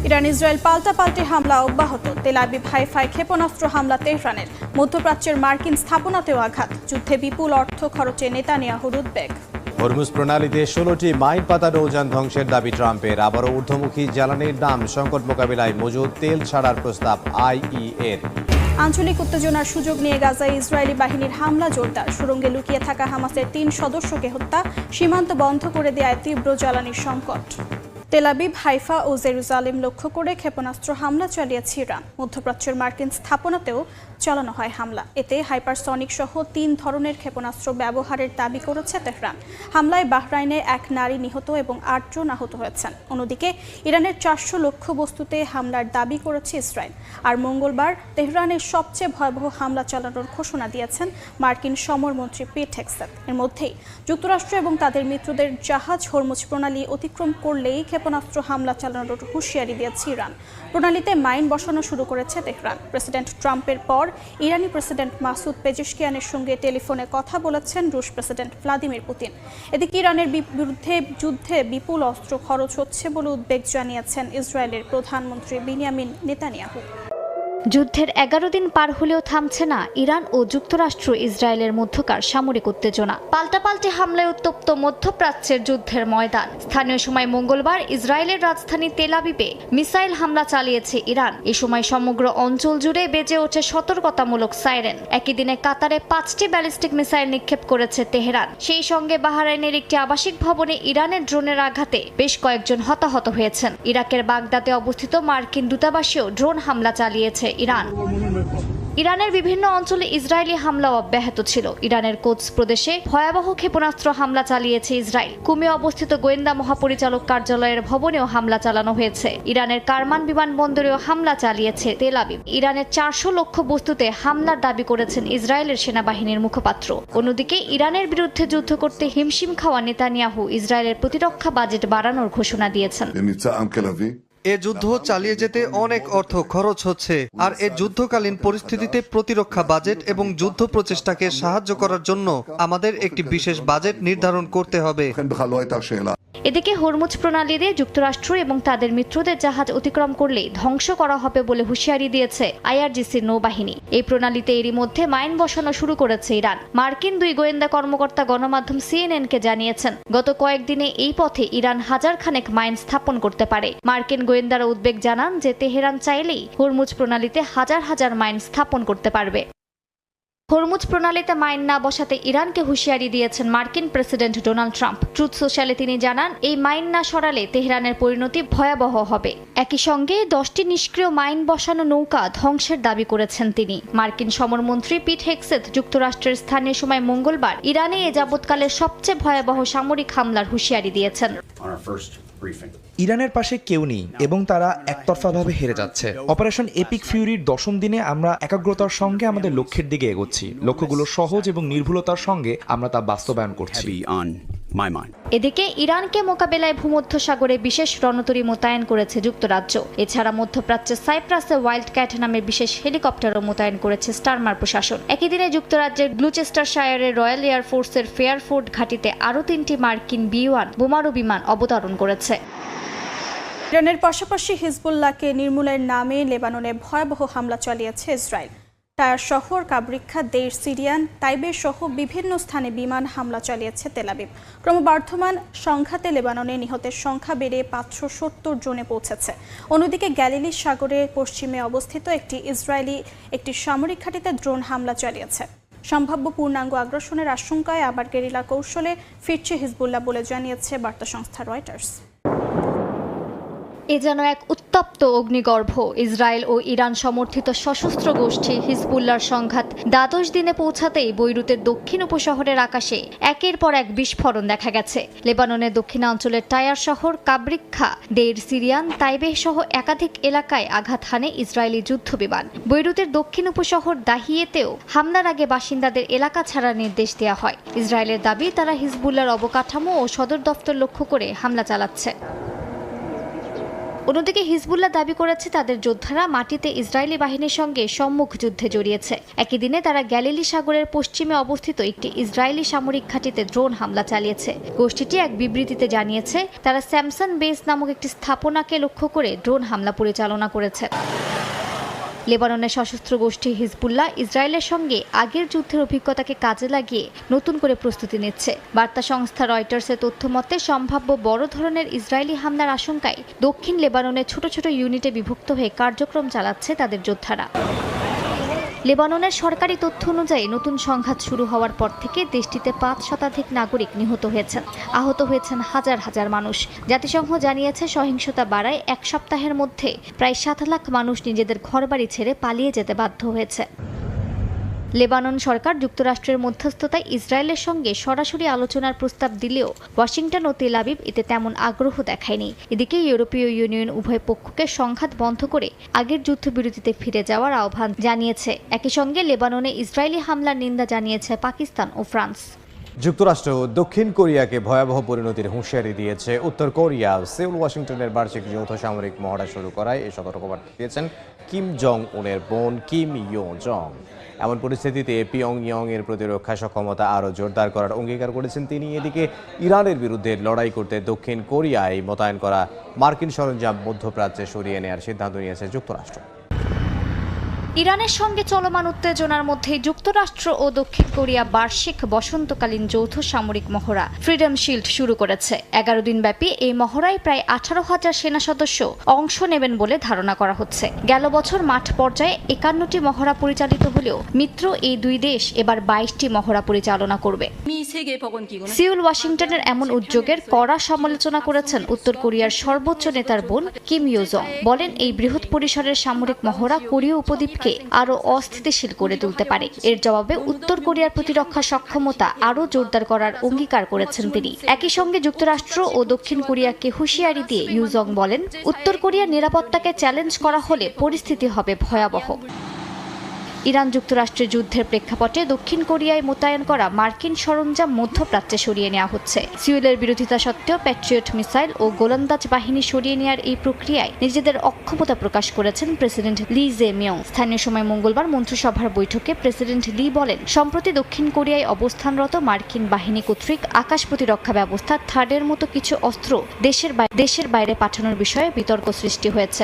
Iran Israel পাল্টাপাল্টি হামলা অব্যাহত। তেল আবিব হাইফায় ক্ষেপণাস্ত্র হামলা তেহরানের। মধ্যপ্রাচ্যের মার্কিন স্থাপনাতেও আঘাত। যুদ্ধে বিপুল অর্থ খরচে নেতানিয়াহুর উদ্বেগ। হরমুজ প্রণালীতে 16টি মাইন পাতা নৌযান ধ্বংসের দাবি ট্রাম্পের। আবারও ঊর্ধ্বমুখী জ্বালানির দাম, সংকট মোকাবিলায় মজুদ তেল ছাড়ার প্রস্তাব আইইএর। আঞ্চলিক উত্তেজনার সুযোগ নিয়ে গাজায় ইসরায়েলি বাহিনীর হামলা জোরদার। সুড়ঙ্গে লুকিয়ে থাকা হামাসের 3 সদস্যকে হত্যা। সীমান্ত বন্ধ করে দেয়ায় তীব্র জ্বালানির সংকট। তেল আবিব, হাইফা ও জেরুজালেম লক্ষ্য করে ক্ষেপণাস্ত্র হামলা চালিয়েছে ইরান। মধ্যপ্রাচ্যের মার্কিন স্থাপনাতেও চালানো হয় হামলা। এতে হাইপারসনিক সহ 3 ধরনের ক্ষেপণাস্ত্র ব্যবহারের দাবি করেছে তেহরান। হামলায় বাহরাইনে 1 নারী নিহত এবং 8 জন আহত হয়েছেন। অন্যদিকে ইরানের 400 লক্ষ্য বস্তুতে হামলার দাবি করেছে ইসরায়েল। আর মঙ্গলবার তেহরানের সবচেয়ে ভয়াবহ হামলা চালানোর ঘোষণা দিয়েছেন মার্কিন সমরমন্ত্রী পিট হেগসেথ। এর মধ্যেই যুক্তরাষ্ট্র এবং তাদের মিত্রদের জাহাজ হরমুজ প্রণালী অতিক্রম করলেই ক্ষেপণাস্ত্র হামলা চালানোর হুঁশিয়ারি দিয়েছে ইরান। প্রণালীতে মাইন বসানো শুরু করেছে তেহরান। প্রেসিডেন্ট ট্রাম্পের পর ইরানি প্রেসিডেন্ট মাসুদ পেজেশকিয়ানের সঙ্গে টেলিফোনে কথা বলেছেন রুশ প্রেসিডেন্ট ভ্লাদিমির পুতিন। এদিকে ইরানের বিরুদ্ধে যুদ্ধে বিপুল অস্ত্র খরচ হচ্ছে বলে উদ্বেগ জানিয়েছেন ইসরায়েলের প্রধানমন্ত্রী বেনিয়ামিন নেতানিয়াহু। যুদ্ধের 11 দিন পার হলেও থামছে না ইরান ও যুক্তরাষ্ট্র ইসরায়েলের মধ্যকার সামরিক উত্তেজনা। পাল্টাপাল্টি হামলায় উত্তপ্ত মধ্যপ্রাচ্যের যুদ্ধের ময়দান। স্থানীয় সময় মঙ্গলবার ইসরায়েলের রাজধানী তেল আবিবে মিসাইল হামলা চালিয়েছে ইরান। এ সময় সমগ্র অঞ্চল জুড়ে বেজে ওঠে সতর্কতামূলক সাইরেন। একই দিনে কাতারে 5টি ব্যালিস্টিক মিসাইল নিক্ষেপ করেছে তেহরান। সেই সঙ্গে বাহরাইনের একটি আবাসিক ভবনে ইরানের ড্রোনের আঘাতে বেশ কয়েকজন হতাহত হয়েছেন। ইরাকের বাগদাদে অবস্থিত মার্কিন দূতাবাসেও ড্রোন হামলা চালিয়েছে ইরানের বিভিন্ন অঞ্চলে ইসরায়েলি হামলা অব্যাহত ছিল। ইরানের কোদস প্রদেশে ভয়াবহ ক্ষেপণাস্ত্র হামলা চালিয়েছে ইসরায়েল। কুমে অবস্থিত গোয়েন্দা মহাপরিচালক কার্যালয়ের ভবনেও হামলা চালানো হয়েছে। ইরানের কারমান বিমানবন্দরেও হামলা চালিয়েছে তেল আবিব। ইরানের 400 লক্ষ্য বস্তুতে হামলার দাবি করেছেন ইসরায়েলের সেনাবাহিনীর মুখপাত্র। অন্যদিকে ইরানের বিরুদ্ধে যুদ্ধ করতে হিমশিম খাওয়া নেতানিয়াহু ইসরায়েলের প্রতিরক্ষা বাজেট বাড়ানোর ঘোষণা দিয়েছেন। এ যুদ্ধ চালিয়ে যেতে অনেক অর্থ খরচ হচ্ছে, আর এ যুদ্ধকালীন পরিস্থিতিতে প্রতিরক্ষা বাজেট এবং যুদ্ধ প্রচেষ্টাকে সাহায্য করার জন্য আমাদের একটি বিশেষ বাজেট নির্ধারণ করতে হবে। এদিকে হরমুজ প্রণালী দিয়ে যুক্তরাষ্ট্র এবং তাদের মিত্রদের জাহাজ অতিক্রম করলে ধ্বংস করা হবে বলে হুঁশিয়ারি দিয়েছে আইআরজিসির নৌবাহিনী। এই প্রণালীতে এরই মধ্যে মাইন বসানো শুরু করেছে ইরান। মার্কিন 2 গোয়েন্দা কর্মকর্তা গণমাধ্যম সিএনএনকে জানিয়েছেন, গত কয়েকদিনে এই পথে ইরান হাজার খানেক মাইন স্থাপন করতে পারে। মার্কিন গোয়েন্দারা উদ্বেগ জানান যে তেহরান চাইলেই হরমুজ প্রণালীতে হাজার হাজার মাইন স্থাপন করতে পারবে। হরমুজ প্রণালীতে মাইন না বসাতে ইরানকে হুঁশিয়ারি দিয়েছেন মার্কিন প্রেসিডেন্ট ডোনাল্ড ট্রাম্প। ট্রুথ সোশ্যালে তিনি জানান, এই মাইন না সরালে তেহরানের পরিণতি ভয়াবহ হবে। একই সঙ্গে 10টি নিষ্ক্রিয় মাইন বসানো নৌকা ধ্বংসের দাবি করেছেন তিনি। মার্কিন সমরমন্ত্রী পিট হেগসেথ যুক্তরাষ্ট্রের স্থানীয় সময় মঙ্গলবার ইরানে এ যাবৎকালের সবচেয়ে ভয়াবহ সামরিক হামলার হুঁশিয়ারি দিয়েছেন। ইরানের পাশে কেউ নেই এবং তারা একতরফাভাবে হেরে যাচ্ছে। অপারেশন এপিক ফিউরির 10ম দিনে আমরা একাগ্রতার সঙ্গে আমাদের লক্ষ্যের দিকে এগোচ্ছি। লক্ষ্যগুলো সহজ এবং নির্ভুলতার সঙ্গে আমরা তা বাস্তবায়ন করছি। এদিকে ইরানকে মোকাবেলায় ভূমধ্যসাগরে বিশেষ রণতরী মোতায়েন করেছে যুক্তরাজ্য। এছাড়া মধ্যপ্রাচ্যের সাইপ্রাসে ওয়াইল্ড ক্যাট নামের বিশেষ হেলিকপ্টারও মোতায়েন করেছে স্টারমার প্রশাসন। একই দিনে যুক্তরাজ্যের গ্লুচেস্টারশায়ারের রয়্যাল এয়ারফোর্সের ফেয়ারফোর্ড ঘাঁটিতে আরও 3টি মার্কিন B-1 বোমারু বিমান অবতরণ করেছে। ইরানের পাশাপাশি হিজবুল্লাহকে নির্মূলের নামে লেবাননে ভয়াবহ হামলা চালিয়েছে ইসরায়েল। টায়ার শহর, কাবরিক্ষা, দেইর সিরিয়ান, তাইবে সহ বিভিন্ন স্থানে বিমান হামলা চালিয়েছে তেল আবিব। ক্রমবর্ধমান সংঘাতে লেবাননে নিহতের সংখ্যা বেড়ে 570 জনে পৌঁছেছে। অন্যদিকে গ্যালিলি সাগরের পশ্চিমে অবস্থিত একটি সামরিক ঘাঁটিতে ড্রোন হামলা চালিয়েছে। সম্ভাব্য পূর্ণাঙ্গ আগ্রাসনের আশঙ্কায় আবার গেরিলা কৌশলে ফিরছে হিজবুল্লাহ বলে জানিয়েছে বার্তা সংস্থা রয়টার্স। এ যেন এক উত্তপ্ত অগ্নিগর্ভ। ইসরায়েল ও ইরান সমর্থিত সশস্ত্র গোষ্ঠী হিজবুল্লাহর সংঘাত 12 দিনে পৌঁছাতেই বৈরুতের দক্ষিণ উপশহরের আকাশে একের পর এক বিস্ফোরণ দেখা গেছে। লেবাননের দক্ষিণাঞ্চলের টায়ার শহর, কাবরিক্ষা, দেইর সিরিয়ান, তাইবেহ সহ একাধিক এলাকায় আঘাত হানে ইসরায়েলি যুদ্ধবিমান। বৈরুতের দক্ষিণ উপশহর দাহিয়েতেও হামলার আগে বাসিন্দাদের এলাকা ছাড়ার নির্দেশ দেওয়া হয়। ইসরায়েলের দাবি, তারা হিজবুল্লাহর অবকাঠামো ও সদর দফতর লক্ষ্য করে হামলা চালাচ্ছে। অন্যদিকে হিজবুল্লাহ দাবি করেছে তাদের যোদ্ধারা মাটিতে ইসরায়েলি বাহিনীর সঙ্গে সম্মুখ যুদ্ধে জড়িয়েছে। একই দিনে তারা গ্যালিলি সাগরের পশ্চিমে অবস্থিত একটি ইসরায়েলি সামরিক ঘাঁটিতে ড্রোন হামলা চালিয়েছে। গোষ্ঠীটি এক বিবৃতিতে জানিয়েছে তারা স্যামসন বেস নামক একটি স্থাপনাকে লক্ষ্য করে ড্রোন হামলা পরিচালনা করেছে। লেবাননের সশস্ত্র গোষ্ঠী হিজবুল্লাহ ইসরায়েলের সঙ্গে আগের যুদ্ধের অভিজ্ঞতাকে কাজে লাগিয়ে নতুন করে প্রস্তুতি নিচ্ছে। বার্তা সংস্থা রয়টার্সের তথ্য মতে সম্ভাব্য বড় ধরনের ইসরায়েলি হামলার আশঙ্কায় দক্ষিণ লেবাননের ছোট ছোট ইউনিটে বিভক্ত হয়ে কার্যক্রম চালাচ্ছে তাদের যোদ্ধারা। লেবাননের সরকারি তথ্য অনুযায়ী নতুন সংঘাত শুরু হওয়ার পর থেকে দেশটিতে ৫ শতাধিক নাগরিক নিহত হয়েছেন, আহত হয়েছেন হাজার হাজার মানুষ। জাতিসংঘ জানিয়েছে সহিংসতা বাড়ায় এক সপ্তাহের মধ্যে প্রায় ৭ লাখ মানুষ নিজেদের ঘরবাড়ি ছেড়ে পালিয়ে যেতে বাধ্য হয়েছে। লেবানন সরকার যুক্তরাষ্ট্রের মধ্যস্থতায় ইসরায়েলের সঙ্গে সরাসরি আলোচনার প্রস্তাব দিলেও ওয়াশিংটন ও তেল আবিব এতে তেমন আগ্রহ দেখায়নি। এদিকে ইউরোপীয় ইউনিয়ন উভয় পক্ষকে সংঘাত বন্ধ করে আগের যুদ্ধবিরতিতে ফিরে যাওয়ার আহ্বান জানিয়েছে। একই সঙ্গে লেবাননে ইসরায়েলি হামলার নিন্দা জানিয়েছে পাকিস্তান ও ফ্রান্স। যুক্তরাষ্ট্র দক্ষিণ কোরিয়াকে ভয়াবহ পরিণতির হুঁশিয়ারি দিয়েছে। উত্তর কোরিয়া সিউল ওয়াশিংটনের বার্ষিক যৌথ সামরিক মহড়া শুরু করায় এই সতর্কবার্তা দিয়েছেন কিম জং উনের বোন কিম ইয়ো জং। এমন পরিস্থিতিতে পিয়ংইয়ং এর প্রতিরক্ষা সক্ষমতা আরও জোরদার করার অঙ্গীকার করেছেন তিনি। এদিকে ইরানের বিরুদ্ধে লড়াই করতে দক্ষিণ কোরিয়ায় মোতায়েন করা মার্কিন সরঞ্জাম মধ্যপ্রাচ্যে সরিয়ে নেওয়ার সিদ্ধান্ত নিয়েছে যুক্তরাষ্ট্র। ইরানের সঙ্গে চলমান উত্তেজনার মধ্যে যুক্তরাষ্ট্র ও দক্ষিণ কোরিয়া বার্ষিক বসন্তকালীন যৌথ সামরিক মহড়া ফ্রিডম শিল্ড শুরু করেছে। ১১ দিন ব্যাপী এই মহড়ায় প্রায় ১৮,০০০ সেনা সদস্য অংশ নেবেন বলে ধারণা করা হচ্ছে। গেল বছর মাঠ পর্যায়ে ৫১টি মহড়া পরিচালিত হলেও মিত্র এই দুই দেশ এবার ২২টি মহড়া পরিচালনা করবে। সিউল ওয়াশিংটনের এমন উদ্যোগের কড়া সমালোচনা করেছেন উত্তর কোরিয়ার সর্বোচ্চ নেতার বোন কিম ইয়ো জং। বলেন এই বৃহৎ পরিসরের সামরিক মহড়া কোরীয় উপদ্বীপকে আরো অস্থিতিশীল করে তুলতে পারে। এর জবাবে উত্তর কোরিয়ার প্রতিরক্ষা সক্ষমতা আরো জোরদার করার অঙ্গীকার করেছেন তিনি। একই সঙ্গে যুক্তরাষ্ট্র ও দক্ষিণ কোরিয়াকে হুঁশিয়ারি দিয়ে ইউজং বলেন উত্তর কোরিয়ার নিরাপত্তাকে চ্যালেঞ্জ করা হলে পরিস্থিতি হবে ভয়াবহ। ইরান যুক্তরাষ্ট্রের যুদ্ধের প্রেক্ষাপটে দক্ষিণ কোরিয়ায় মোতায়েন করা মার্কিন সরঞ্জাম মধ্যপ্রাচ্যে সরিয়ে নেওয়া হচ্ছে। সিউলের বিরোধিতা সত্ত্বেও প্যাট্রিয়ট মিসাইল ও গোলন্দাজ বাহিনী সরিয়ে নেওয়ার এই প্রক্রিয়ায় নিজেদের অক্ষমতা প্রকাশ করেছেন প্রেসিডেন্ট লি জে মিয়ং। স্থানীয় সময় মঙ্গলবার মন্ত্রিসভার বৈঠকে প্রেসিডেন্ট লি বলেন সম্প্রতি দক্ষিণ কোরিয়ায় অবস্থানরত মার্কিন বাহিনী কর্তৃক আকাশ প্রতিরক্ষা ব্যবস্থা থার্ডের মতো কিছু অস্ত্র দেশের বাইরে পাঠানোর বিষয়ে বিতর্ক সৃষ্টি হয়েছে।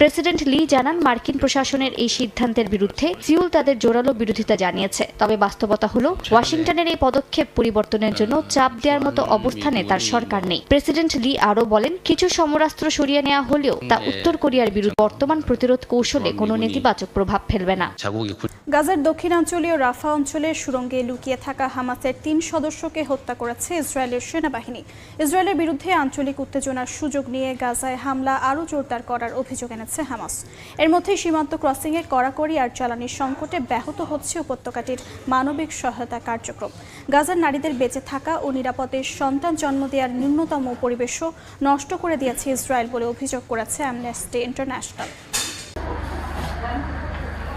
প্রেসিডেন্ট লি জানান মার্কিন প্রশাসনের এই সিদ্ধান্তের বিরুদ্ধে সিউল তাদের জোরালো বিরোধিতা জানিয়েছে। তবে বাস্তবতা হলো ওয়াশিংটনের এই পদক্ষেপ পরিবর্তনের জন্য চাপ দেওয়ার মতো অবস্থানে তার সরকার নেই। প্রেসিডেন্ট লি আরও বলেন কিছু সমরাস্ত্র সরিয়ে নেওয়া হলেও তা উত্তর কোরিয়ার বিরুদ্ধে বর্তমান প্রতিরোধ কৌশলে কোনো নেতিবাচক প্রভাব ফেলবে না। গাজার দক্ষিণাঞ্চলীয় রাফা অঞ্চলে সুড়ঙ্গে লুকিয়ে থাকা হামাসের ৩ সদস্যকে হত্যা করেছে ইসরায়েলের সেনাবাহিনী। ইসরায়েলের বিরুদ্ধে আঞ্চলিক উত্তেজনার সুযোগ নিয়ে গাজায় হামলা আরও জোরদার করার অভিযোগ এনেছে হামাস। এর মধ্যে সীমান্ত ক্রসিংয়ে কড়াকড়ি আর জ্বালানির সংকটে ব্যাহত হচ্ছে উপত্যকাটির মানবিক সহায়তা কার্যক্রম। গাজার নারীদের বেঁচে থাকা ও নিরাপদে সন্তান জন্ম দেওয়ার ন্যূনতম পরিবেশও নষ্ট করে দিয়েছে ইসরায়েল বলে অভিযোগ করেছে অ্যামনেস্টি ইন্টারন্যাশনাল।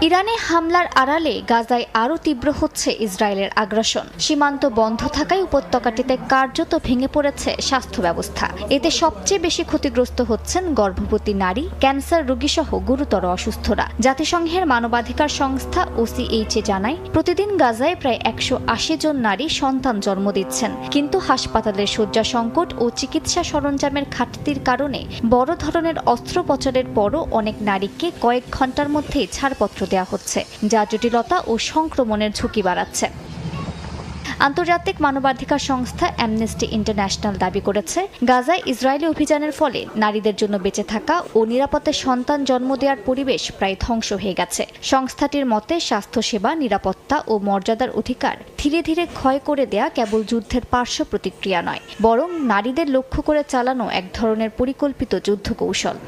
ইরানে হামলার আড়ালে গাজায় আরও তীব্র হচ্ছে ইসরায়েলের আগ্রাসন। সীমান্ত বন্ধ থাকায় উপত্যকাটিতে কার্যত ভেঙে পড়েছে স্বাস্থ্য ব্যবস্থা। এতে সবচেয়ে বেশি ক্ষতিগ্রস্ত হচ্ছেন গর্ভবতী নারী, ক্যান্সার রোগীসহ গুরুতর অসুস্থরা। জাতিসংঘের মানবাধিকার সংস্থা OCHA জানায় প্রতিদিন গাজায় প্রায় 180 জন নারী সন্তান জন্ম দিচ্ছেন। কিন্তু হাসপাতালের শয্যা সংকট ও চিকিৎসা সরঞ্জামের ঘাটতির কারণে বড় ধরনের অস্ত্রোপচারের পরও অনেক নারীকে কয়েক ঘন্টার মধ্যেই ছাড়পত্র দেওয়া হচ্ছে, যা জটিলতা ও সংক্রমণের ঝুঁকি বাড়াচ্ছে। আন্তর্জাতিক মানবাধিকার সংস্থা অ্যামনেস্টি ইন্টারন্যাশনাল দাবি করেছে গাজায় ইসরায়েলি অভিযানের ফলে নারীদের জন্য বেঁচে থাকা ও নিরাপদে সন্তান জন্ম দেওয়ার পরিবেশ প্রায় ধ্বংস হয়ে গেছে। সংস্থাটির মতে স্বাস্থ্যসেবা, নিরাপত্তা ও মর্যাদার অধিকার ধীরে ধীরে ক্ষয় করে দেয়া কেবল যুদ্ধের পার্শ্ব প্রতিক্রিয়া নয়, বরং নারীদের লক্ষ্য করে চালানো এক ধরনের পরিকল্পিত যুদ্ধ কৌশল।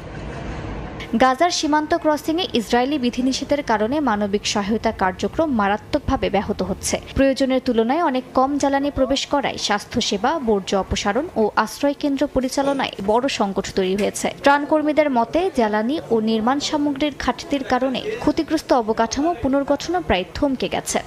গাজার সীমান্ত ক্রসিংয়ে ইসরায়েলি বিধিনিষেধের কারণে মানবিক সহায়তা কার্যক্রম মারাত্মকভাবে ব্যাহত হচ্ছে। প্রয়োজনের তুলনায় অনেক কম জ্বালানি প্রবেশ করায় স্বাস্থ্যসেবা, বর্জ্য অপসারণ ও আশ্রয় কেন্দ্র পরিচালনায় বড় সংকট তৈরি হয়েছে। ত্রাণকর্মীদের মতে জ্বালানি ও নির্মাণ সামগ্রীর ঘাটতির কারণে ক্ষতিগ্রস্ত অবকাঠামো পুনর্গঠনও প্রায় থমকে গেছে।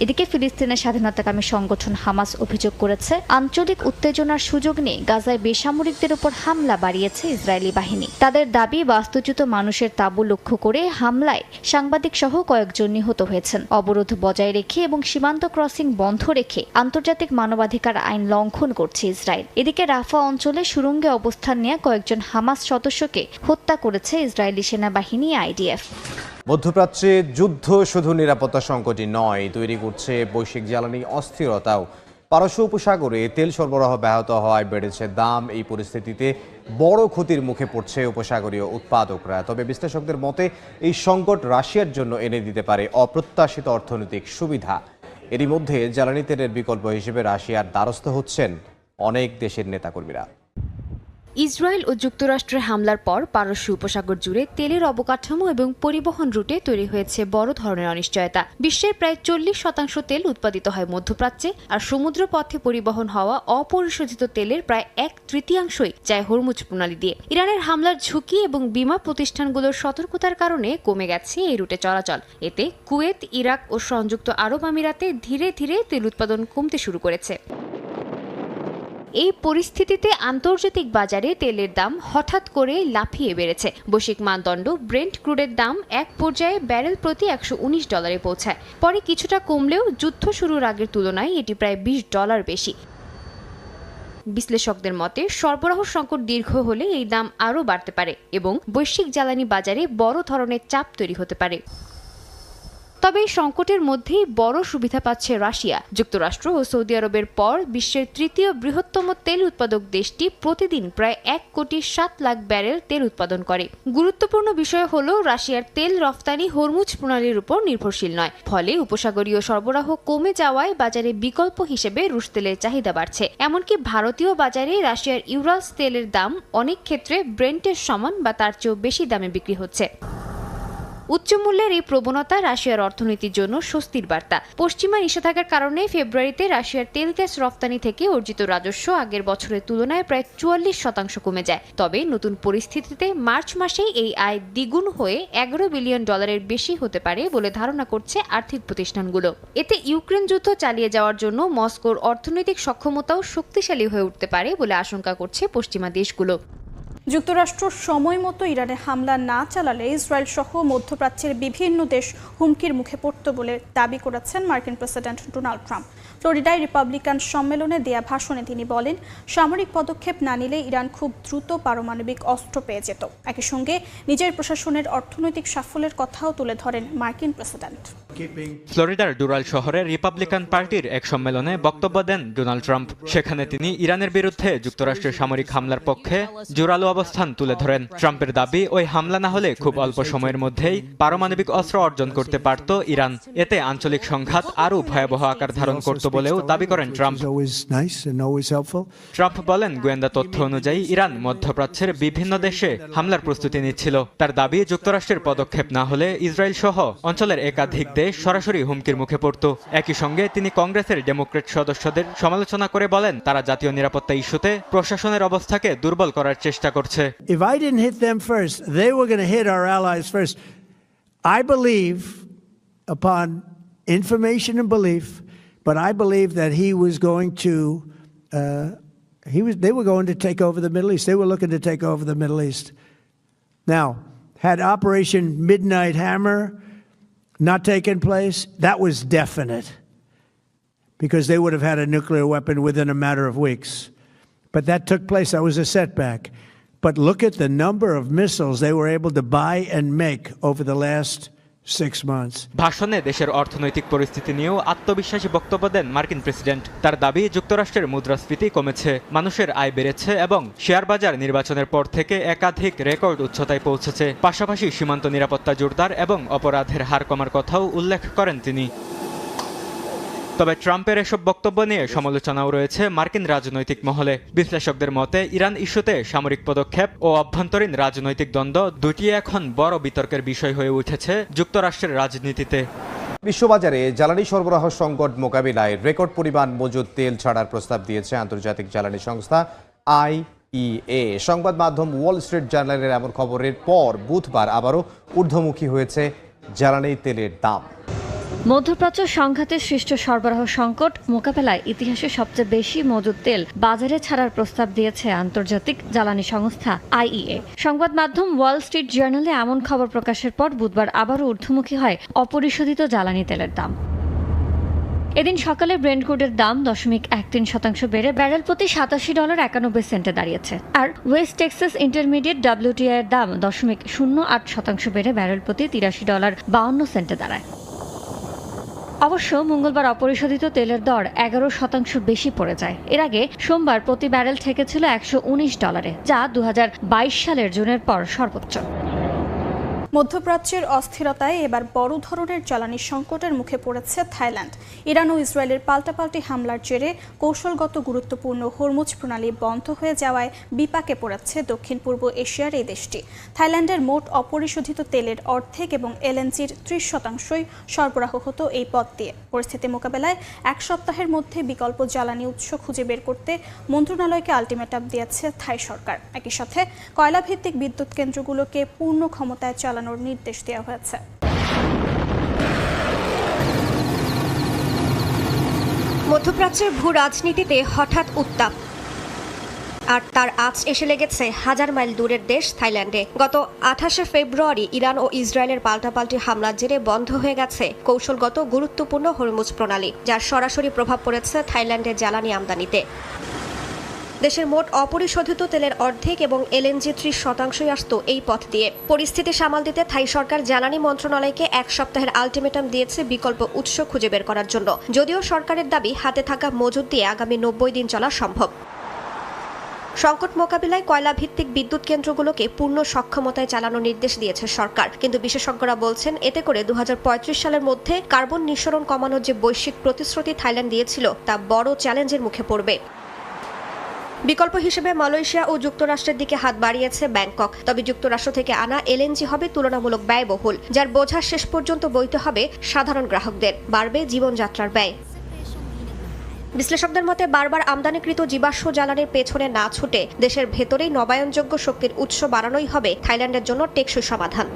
এদিকে ফিলিস্তিনের স্বাধীনতাকামী সংগঠন হামাস অভিযোগ করেছে, আঞ্চলিক উত্তেজনার সুযোগ নিয়ে গাজায় বেসামরিকদের উপর হামলা বাড়িয়েছে ইসরায়েলি বাহিনী। তাদের দাবি, বাস্তুচ্যুত মানুষের তাঁবু লক্ষ্য করে হামলায় সাংবাদিক সহ কয়েকজন নিহত হয়েছেন। অবরোধ বজায় রেখে এবং সীমান্ত ক্রসিং বন্ধ রেখে আন্তর্জাতিক মানবাধিকার আইন লঙ্ঘন করছে ইসরায়েল। এদিকে রাফা অঞ্চলে সুড়ঙ্গে অবস্থান নেওয়া কয়েকজন হামাস সদস্যকে হত্যা করেছে ইসরায়েলি সেনাবাহিনী আইডিএফ। মধ্যপ্রাচ্যে যুদ্ধ শুধু নিরাপত্তা সংকটই নয়, তৈরি করছে বৈশ্বিক জ্বালানি অস্থিরতাও। পারস্য উপসাগরে তেল সরবরাহ ব্যাহত হওয়ায় বেড়েছে দাম। এই পরিস্থিতিতে বড় ক্ষতির মুখে পড়ছে উপসাগরীয় উৎপাদকরা। তবে বিশ্লেষকদের মতে এই সংকট রাশিয়ার জন্য এনে দিতে পারে অপ্রত্যাশিত অর্থনৈতিক সুবিধা। এরই মধ্যে জ্বালানি তেলের বিকল্প হিসেবে রাশিয়ার দ্বারস্থ হচ্ছেন অনেক দেশের নেতাকর্মীরা। ইসরায়েল ও যুক্তরাষ্ট্রের হামলার পর পারস্য উপসাগর জুড়ে তেলের অবকাঠামো এবং পরিবহন রুটে তৈরি হয়েছে বড় ধরনের অনিশ্চয়তা। বিশ্বের প্রায় 40% তেল উৎপাদিত হয় মধ্যপ্রাচ্যে, আর সমুদ্র পথে পরিবহন হওয়া অপরিশোধিত তেলের প্রায় 1/3 যায় হরমুজ প্রণালী দিয়ে। ইরানের হামলার ঝুঁকি এবং বীমা প্রতিষ্ঠানগুলোর সতর্কতার কারণে কমে গেছে এই রুটে চলাচল। এতে কুয়েত, ইরাক ও সংযুক্ত আরব আমিরাতে ধীরে ধীরে তেল উৎপাদন কমতে শুরু করেছে। এই পরিস্থিতিতে আন্তর্জাতিক বাজারে তেলের দাম হঠাৎ করে লাফিয়ে বেড়েছে। বৈশ্বিক মানদণ্ড ব্রেন্ট ক্রুডের দাম এক পর্যায়ে ব্যারেল প্রতি $119 পৌঁছায়। পরে কিছুটা কমলেও যুদ্ধ শুরুর আগের তুলনায় এটি প্রায় $20 বেশি। বিশ্লেষকদের মতে সরবরাহ সংকট দীর্ঘ হলে এই দাম আরও বাড়তে পারে এবং বৈশ্বিক জ্বালানি বাজারে বড় ধরনের চাপ তৈরি হতে পারে। তবে এই সংকটের মধ্যেই বড় সুবিধা পাচ্ছে রাশিয়া। যুক্তরাষ্ট্র ও সৌদি আরবের পর বিশ্বের তৃতীয় বৃহত্তম তেল উৎপাদক দেশটি প্রতিদিন প্রায় 1,07,00,000 ব্যারেল তেল উৎপাদন করে। গুরুত্বপূর্ণ বিষয় হলো রাশিয়ার তেল রফতানি হরমুজ প্রণালীর উপর নির্ভরশীল নয়। ফলে উপসাগরীয় সরবরাহ কমে যাওয়ায় বাজারে বিকল্প হিসেবে রুশ তেলের চাহিদা বাড়ছে। এমনকি ভারতীয় বাজারে রাশিয়ার ইউরালস তেলের দাম অনেক ক্ষেত্রে ব্রেন্টের সমান বা তার চেয়েও বেশি দামে বিক্রি হচ্ছে। উচ্চ মূল্যের এই প্রবণতা রাশিয়ার অর্থনীতির জন্য স্বস্তির বার্তা। পশ্চিমা নিষেধাজ্ঞার কারণে ফেব্রুয়ারিতে রাশিয়ার তেল গ্যাস রফতানি থেকে অর্জিত রাজস্ব আগের বছরের তুলনায় প্রায় 44% কমে যায়। তবে নতুন পরিস্থিতিতে মার্চ মাসেই এই আয় দ্বিগুণ হয়ে $11 বিলিয়ন বেশি হতে পারে বলে ধারণা করছে আর্থিক প্রতিষ্ঠানগুলো। এতে ইউক্রেন যুদ্ধ চালিয়ে যাওয়ার জন্য মস্কোর অর্থনৈতিক সক্ষমতাও শক্তিশালী হয়ে উঠতে পারে বলে আশঙ্কা করছে পশ্চিমা দেশগুলো। যুক্তরাষ্ট্র সময় মতো ইরানে হামলা না চালালে ইসরায়েল সহ মধ্যপ্রাচ্যের বিভিন্ন দেশ হুমকির মুখে পড়ত বলে দাবি করেছেন মার্কিন প্রেসিডেন্ট ডোনাল্ড ট্রাম্প। ফ্লোরিডায় রিপাবলিকান সম্মেলনে দেয়া ভাষণে তিনি বলেন, সামরিক পদক্ষেপ না নিলে ইরান খুব দ্রুত পারমাণবিক অস্ত্র পেয়ে যেত। একই সঙ্গে নিজের প্রশাসনের অর্থনৈতিক সাফল্যের কথাও তুলে ধরেন মার্কিন প্রেসিডেন্ট। ফ্লোরিডার ডুরাল শহরে রিপাবলিকান পার্টির এক সম্মেলনে বক্তব্য দেন ডোনাল্ড ট্রাম্প। সেখানে তিনি ইরানের বিরুদ্ধে যুক্তরাষ্ট্রের সামরিক হামলার পক্ষে জোরালো অবস্থান তুলে ধরেন। ট্রাম্পের দাবি, ওই হামলা না হলে খুব অল্প সময়ের মধ্যেই পারমাণবিক অস্ত্র অর্জন করতে পারত ইরান। এতে আঞ্চলিক সংঘাত আরও ভয়াবহ আকার ধারণ করত বলেও দাবি করেন ট্রাম্প। ট্রাম্প বলেন, গোয়েন্দা তথ্য অনুযায়ী ইরান মধ্যপ্রাচ্যের বিভিন্ন দেশে হামলার প্রস্তুতি নিচ্ছিল। তার দাবি, যুক্তরাষ্ট্রের পদক্ষেপ না হলে ইসরায়েল সহ অঞ্চলের একাধিক দেশ সরাসরি হুমকির মুখে পড়ত। একই সঙ্গে তিনি কংগ্রেসের ডেমোক্রেট সদস্যদের সমালোচনা করে বলেন, তারা জাতীয় নিরাপত্তা ইস্যুতে প্রশাসনের অবস্থাকে দুর্বল করার চেষ্টা করছে। If I didn't hit them first, they were going to hit our allies first. I believe, upon information and belief, but I believe that he was going to, they were going to take over the Middle East. They were looking to take over the Middle East. Now, had Operation Midnight Hammer not taken place, that was definite, because they would have had a nuclear weapon within a matter of weeks. But that took place. That was a setback. But look at the number of missiles they were able to buy and make over the last 6 months. ভাষণে দেশের অর্থনৈতিক পরিস্থিতি নিয়েও আত্মবিশ্বাসী বক্তব্য দেন মার্কিন president. তার দাবি, যুক্তরাষ্ট্রের মুদ্রাস্ফীতি কমেছে, মানুষের আয় বেড়েছে এবং শেয়ার বাজার নির্বাচনের পর থেকে একাধিক রেকর্ড উচ্চতায় পৌঁছেছে। পাশাপাশি সীমান্ত নিরাপত্তা জোরদার এবং অপরাধের হার কমার কথাও উল্লেখ করেন তিনি। তবে ট্রাম্পের এসব বক্তব্য নিয়ে সমালোচনাও রয়েছে মার্কিন রাজনৈতিক মহলে। বিশ্লেষকদের মতে ইরান ইস্যুতে সামরিক পদক্ষেপ ও অভ্যন্তরীণ রাজনৈতিক দ্বন্দ্ব দুটি এখন বড় বিতর্কের বিষয় হয়ে উঠেছে যুক্তরাষ্ট্রের রাজনীতিতে। বিশ্ববাজারে জ্বালানি সরবরাহ সংকট মোকাবিলায় রেকর্ড পরিমাণ মজুদ তেল ছাড়ার প্রস্তাব দিয়েছে আন্তর্জাতিক জ্বালানি সংস্থা IEA। সংবাদ মাধ্যম ওয়াল স্ট্রিট জার্নালের এমন খবরের পর বুধবার আবারও ঊর্ধ্বমুখী হয়েছে জ্বালানি তেলের দাম। মধ্যপ্রাচ্য সংঘাতে সৃষ্ট সরবরাহ সংকট মোকাবেলায় ইতিহাসে সবচেয়ে বেশি মজুদ তেল বাজারে ছাড়ার প্রস্তাব দিয়েছে আন্তর্জাতিক জ্বালানি সংস্থা আইইএ। সংবাদ মাধ্যম ওয়াল স্ট্রিট জার্নালে এমন খবর প্রকাশের পর বুধবার আবারও ঊর্ধ্বমুখী হয় অপরিশোধিত জ্বালানি তেলের দাম। এদিন সকালে ব্রেন্ট ক্রুডের দাম 0.13% বেড়ে ব্যারেল প্রতি $87.91 দাঁড়িয়েছে। আর ওয়েস্ট টেক্সাস ইন্টারমিডিয়েট WTI এর দাম 0.08% বেড়ে ব্যারেল প্রতি $83.52 দাঁড়ায়। অবশ্য মঙ্গলবার অপরিশোধিত তেলের দর 11% বেশি পড়ে যায়। এর আগে সোমবার প্রতি ব্যারেল ঠেকেছিল $119, যা 2022 সালের জুনের পর সর্বোচ্চ। মধ্যপ্রাচ্যের অস্থিরতায় এবার বড় ধরনের জ্বালানি সংকটের মুখে পড়েছে থাইল্যান্ড। ইরান ও ইসরায়েলের পাল্টাপাল্টি হামলার জেরে কৌশলগত গুরুত্বপূর্ণ হরমুজ প্রণালী বন্ধ হয়ে যাওয়ায় বিপাকে পড়েছে দক্ষিণ পূর্ব এশিয়ার এই দেশটি। থাইল্যান্ডের মোট অপরিশোধিত তেলের অর্ধেক এবং এলএনজির 30% সরবরাহ হতো এই পথ দিয়ে। পরিস্থিতি মোকাবেলায় 1 সপ্তাহের মধ্যে বিকল্প জ্বালানি উৎস খুঁজে বের করতে মন্ত্রণালয়কে আলটিমেটাম দিয়েছে থাই সরকার। একই সাথে কয়লাভিত্তিক বিদ্যুৎ কেন্দ্রগুলোকে পূর্ণ ক্ষমতায় চালানোর নির্দেশ দেওয়া হয়েছে। মধ্যপ্রাচ্যের ভূ রাজনীতিতে হঠাৎ উত্তাপ, আর তার আঁচ এসে লেগেছে হাজার মাইল দূরের দেশ থাইল্যান্ডে। গত 28 ফেব্রুয়ারি ইরান ও ইসরায়েলের পাল্টাপাল্টি হামলার জেরে বন্ধ হয়ে গেছে কৌশলগত গুরুত্বপূর্ণ হরমুজ প্রণালী, যার সরাসরি প্রভাব পড়েছে থাইল্যান্ডের জ্বালানি আমদানিতে। দেশের মোট অপরিশোধিত তেলের অর্ধেক এবং এলএনজি 30% আসত এই পথ দিয়ে। পরিস্থিতি সামাল দিতে থাই সরকার জ্বালানি মন্ত্রণালয়কে 1 সপ্তাহের আলটিমেটাম দিয়েছে বিকল্প উৎস খুঁজে বের করার জন্য। যদিও সরকারের দাবি হাতে থাকা মজুদ দিয়ে আগামী 90 দিন চলা সম্ভব। সংকট মোকাবিলায় কয়লা ভিত্তিক বিদ্যুৎ কেন্দ্রগুলোকে পূর্ণ সক্ষমতায় চালানোর নির্দেশ দিয়েছে সরকার, কিন্তু বিশেষজ্ঞরা বলছেন এতে করে 2035 সালের মধ্যে কার্বন নিঃসরণ কমানোর যে বৈশ্বিক প্রতিশ্রুতি থাইল্যান্ড দিয়েছিল তা বড় চ্যালেঞ্জের মুখে পড়বে। বিকল্প হিসেবে মালয়েশিয়া ও যুক্তরাষ্ট্রের দিকে হাত বাড়িয়েছে ব্যাংকক। তবে যুক্তরাষ্ট্র থেকে আনা এলএনজি হবে তুলনামূলক ব্যয়বহুল, যার বোঝা শেষ পর্যন্ত বইতে হবে সাধারণ গ্রাহকদের। বাড়বে জীবনযাত্রার ব্যয়। বিশ্লেষকদের মতে বারবার আমদানিকৃত জীবাশ্ম জ্বালানির পেছনে না ছুটে দেশের ভেতরেই নবায়নযোগ্য শক্তির উৎস বাড়ানোই হবে থাইল্যান্ডের জন্য টেকসই সমাধান।